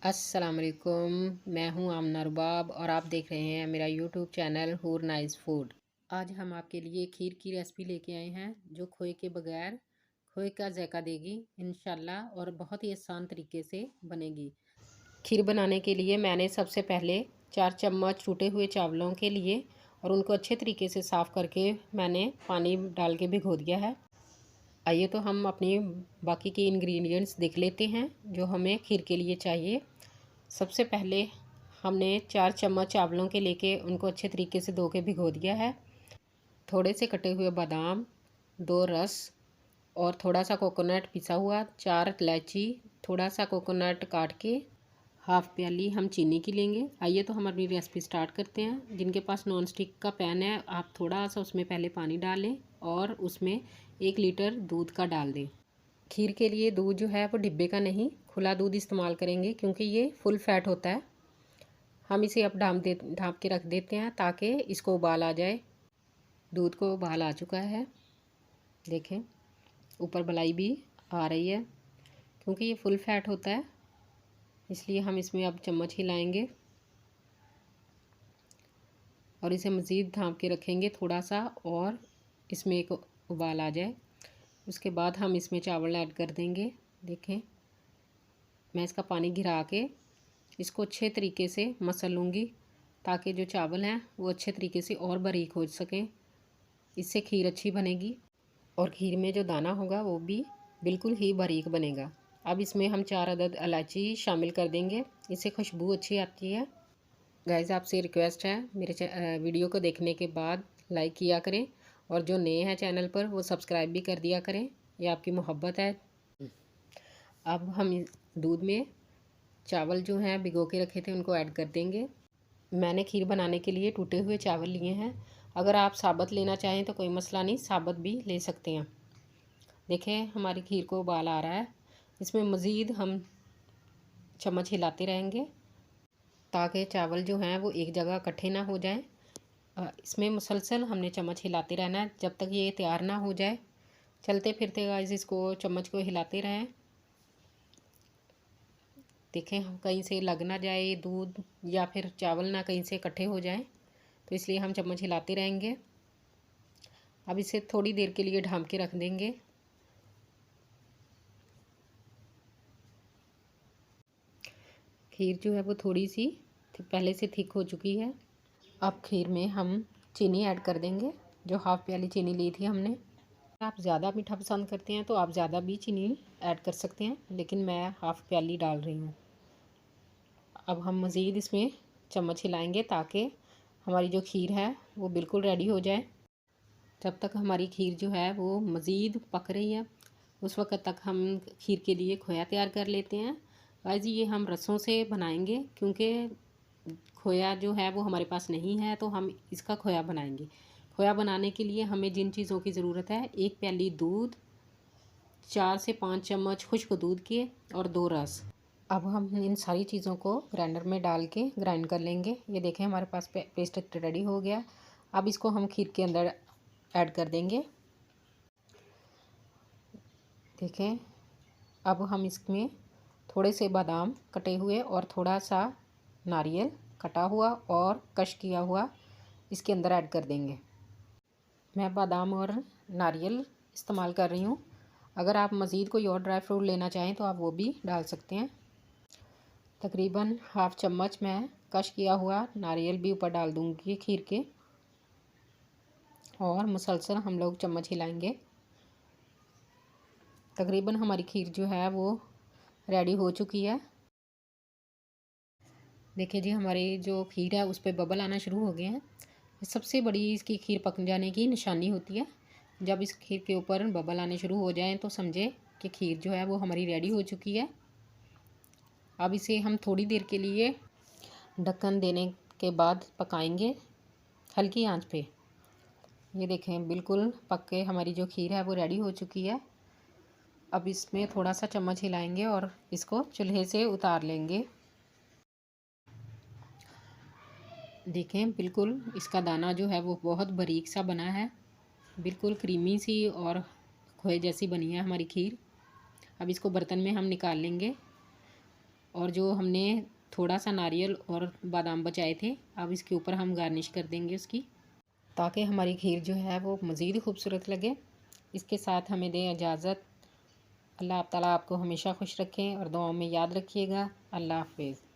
अस्सलाम वालेकुम। मैं हूं आमना रुबाब और आप देख रहे हैं मेरा यूट्यूब चैनल हूर नाइस फूड। आज हम आपके लिए खीर की रेसिपी लेके आए हैं जो खोए के बगैर खोए का जायका देगी इंशाल्लाह और बहुत ही आसान तरीके से बनेगी। खीर बनाने के लिए मैंने सबसे पहले 4 चम्मच टूटे हुए चावलों के लिए और उनको अच्छे तरीके से साफ़ करके मैंने पानी डाल के भिगो दिया है। आइए तो हम अपनी बाकी के इंग्रेडिएंट्स देख लेते हैं जो हमें खीर के लिए चाहिए। सबसे पहले हमने 4 चम्मच चावलों के लेके उनको अच्छे तरीके से धो के भिगो दिया है। थोड़े से कटे हुए बादाम, 2 रस और थोड़ा सा कोकोनट पिसा हुआ, 4 इलायची, थोड़ा सा कोकोनट काट के हाफ़ प्याली हम चीनी की लेंगे। आइए तो हम अपनी रेसिपी स्टार्ट करते हैं। जिनके पास नॉन स्टिक का पैन है आप थोड़ा सा उसमें पहले पानी डालें और उसमें 1 लीटर दूध का डाल दें। खीर के लिए दूध जो है वो डिब्बे का नहीं खुला दूध इस्तेमाल करेंगे क्योंकि ये फुल फैट होता है। हम इसे अब ढाँप के रख देते हैं ताकि इसको उबाल आ जाए। दूध को उबाल आ चुका है, देखें ऊपर मलाई भी आ रही है। क्योंकि ये फुल फैट होता है इसलिए हम इसमें अब चम्मच हिलाएंगे और इसे मज़ीद ढाँप के रखेंगे थोड़ा सा और इसमें एक उबाल आ जाए। उसके बाद हम इसमें चावल ऐड कर देंगे। देखें मैं इसका पानी गिरा के इसको अच्छे तरीके से मसल लूँगी ताकि जो चावल हैं वो अच्छे तरीके से और बारीक हो सकें। इससे खीर अच्छी बनेगी और खीर में जो दाना होगा वो भी बिल्कुल ही बारीक बनेगा। अब इसमें हम 4 अदद इलायची शामिल कर देंगे, इससे खुशबू अच्छी आती है। गाइस आपसे रिक्वेस्ट है मेरे वीडियो को देखने के बाद लाइक किया करें और जो नए हैं चैनल पर वो सब्सक्राइब भी कर दिया करें, ये आपकी मोहब्बत है। अब हम दूध में चावल जो हैं भिगो के रखे थे उनको ऐड कर देंगे। मैंने खीर बनाने के लिए टूटे हुए चावल लिए हैं। अगर आप साबुत लेना चाहें तो कोई मसला नहीं, साबुत भी ले सकते हैं। देखें हमारी खीर को उबाल आ रहा है। इसमें मज़ीद हम चम्मच हिलाते रहेंगे ताकि चावल जो हैं वो एक जगह इकट्ठे ना हो जाएं। इसमें मुसलसल हमने चम्मच हिलाते रहना है जब तक ये तैयार ना हो जाए। चलते फिरते गाइस इसको चम्मच को हिलाते रहें। देखें हम कहीं से लग ना जाए दूध या फिर चावल ना कहीं से इकट्ठे हो जाएं, तो इसलिए हम चम्मच हिलाते रहेंगे। अब इसे थोड़ी देर के लिए ढाँप के रख देंगे। खीर जो है वो थोड़ी सी पहले से थिक हो चुकी है। अब खीर में हम चीनी ऐड कर देंगे, जो हाफ़ प्याली चीनी ली थी हमने। आप ज़्यादा मीठा पसंद करते हैं तो आप ज़्यादा भी चीनी ऐड कर सकते हैं, लेकिन मैं हाफ़ प्याली डाल रही हूँ। अब हम मज़ीद इसमें चम्मच हिलाएंगे ताकि हमारी जो खीर है वो बिल्कुल रेडी हो जाए। जब तक हमारी खीर जो है वो मज़ीद पक रही है उस वक़्त तक हम खीर के लिए खोया तैयार कर लेते हैं। गाइस ये हम रसों से बनाएंगे क्योंकि खोया जो है वो हमारे पास नहीं है, तो हम इसका खोया बनाएंगे। खोया बनाने के लिए हमें जिन चीज़ों की ज़रूरत है, 1 प्याली दूध, 4 से 5 चम्मच खुश्क दूध के और 2 रस। अब हम इन सारी चीज़ों को ग्राइंडर में डाल के ग्राइंड कर लेंगे। ये देखें हमारे पास पेस्ट रेडी हो गया। अब इसको हम खीर के अंदर ऐड कर देंगे। देखें अब हम इसमें थोड़े से बादाम कटे हुए और थोड़ा सा नारियल कटा हुआ और क्रश किया हुआ इसके अंदर ऐड कर देंगे। मैं बादाम और नारियल इस्तेमाल कर रही हूँ। अगर आप मज़ीद कोई और ड्राई फ्रूट लेना चाहें तो आप वो भी डाल सकते हैं। तकरीबन हाफ़ चम्मच मैं क्रश किया हुआ नारियल भी ऊपर डाल दूँगी खीर के और मुसलसल हम लोग चम्मच हिलाएंगे। तकरीबन हमारी खीर जो है वो रेडी हो चुकी है। देखिए जी हमारी जो खीर है उस पर बबल आना शुरू हो गए हैं। सबसे बड़ी इसकी खीर पक जाने की निशानी होती है। जब इस खीर के ऊपर बबल आने शुरू हो जाएं तो समझे कि खीर जो है वो हमारी रेडी हो चुकी है। अब इसे हम थोड़ी देर के लिए ढक्कन देने के बाद पकाएंगे हल्की आंच पे। ये देखें बिल्कुल पक के हमारी जो खीर है वो रेडी हो चुकी है। अब इसमें थोड़ा सा चम्मच हिलाएंगे और इसको चूल्हे से उतार लेंगे। देखें बिल्कुल इसका दाना जो है वो बहुत बारीक सा बना है, बिल्कुल क्रीमी सी और खोए जैसी बनी है हमारी खीर। अब इसको बर्तन में हम निकाल लेंगे। और जो हमने थोड़ा सा नारियल और बादाम बचाए थे, अब इसके ऊपर हम गार्निश कर देंगे उसकी, ताकि हमारी खीर जो है वो मज़ीद खूबसूरत लगे। इसके साथ हमें दें इजाज़त। अल्लाह ताला आपको हमेशा खुश रखें और दुआओं में याद रखिएगा। अल्लाह हाफ़िज़।